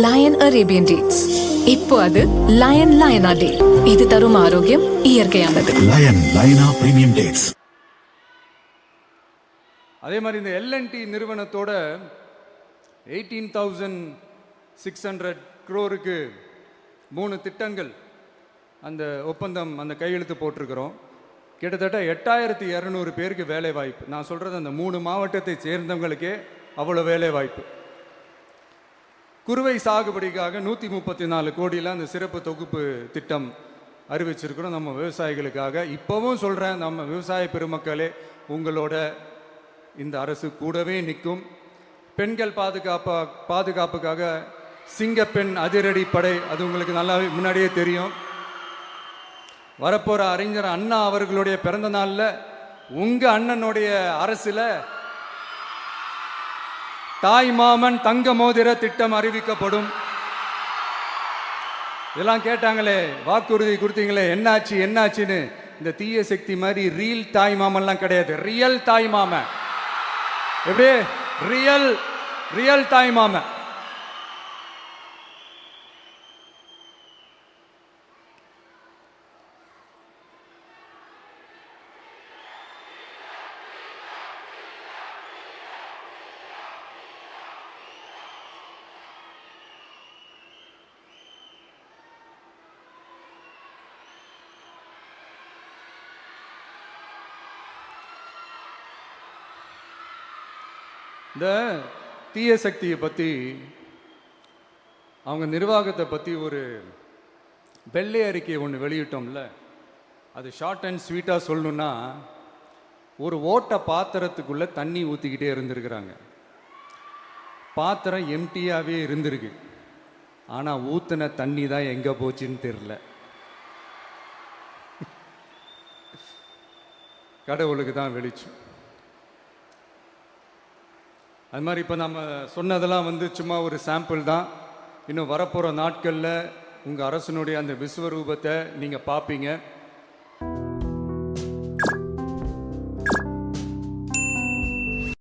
Line Arabian dates. இப்போ அது line லயனா டே. இது தரும் ஆரோக்கியம் இயற்கையானது. லயனா பிரீமியம் டேட்ஸ். அதே மாதிரி இந்த எல்என்டி நிறுவனத்தோட 18,600 crore-க்கு 3 திட்டங்கள் அந்த ஒப்பந்தம் அந்த கையெழுத்து போட்டிருக்கிறோம். கிட்டத்தட்ட 8,200 பேருக்கு வேலை வாய்ப்பு. நான் சொல்கிறது அந்த 3 மாவட்டத்தை சேர்ந்தவங்களுக்கே அவ்வளோ வேலை வாய்ப்பு. குறுவை சாகுபடிக்காக 134 கோடியில் அந்த சிறப்பு தொகுப்பு திட்டம் அறிவிச்சிருக்கிறோம் நம்ம விவசாயிகளுக்காக. இப்போவும் சொல்கிறேன், நம்ம விவசாய பெருமக்களே, உங்களோட இந்த அரசு கூடவே நிற்கும். பெண்கள் பாதுகாப்புக்காக சிங்கப்பெண் அதிரடி படை, அது உங்களுக்கு நல்லா முன்னாடியே தெரியும். வரப்போகிற அறிஞர் அண்ணா அவர்களுடைய பிறந்த நாளில் உங்கள் அண்ணனுடைய அரசில் தாய் மாமன் தங்க மோதிர திட்டம் அறிவிக்கப்படும். இதெல்லாம் கேட்டாங்களே, வாக்குறுதி கொடுத்தீங்களே, என்னாச்சுன்னு. இந்த தீய சக்தி மாதிரி ரீல் தாய் மாமன்லாம் கிடையாது, ரியல் தாய் மாமன். எப்படி ரியல் தாய் மாமன். இந்த தீய சக்தியை பற்றி, அவங்க நிர்வாகத்தை பற்றி ஒரு வெள்ளை அறிக்கை ஒன்று வெளியிட்டோம்ல, அது ஷார்ட் அண்ட் ஸ்வீட்டாக சொல்லணுன்னா, ஒரு ஓட்ட பாத்திரத்துக்குள்ளே தண்ணி ஊற்றிக்கிட்டே இருந்திருக்கிறாங்க. பாத்திரம் எம்டியாகவே இருந்திருக்கு, ஆனால் ஊற்றின தண்ணி தான் எங்கே போச்சுன்னு தெரில. கடவுளுக்கு தான் வெளிச்சம். அது மாதிரி இப்போ நம்ம சொன்னதெல்லாம் சும்மா ஒரு சாம்பிள் தான். இன்னும் வரப்போகிற நாட்களில் உங்கள் அரசனுடைய அந்த விஸ்வரூபத்தை நீங்கள் பார்ப்பீங்க.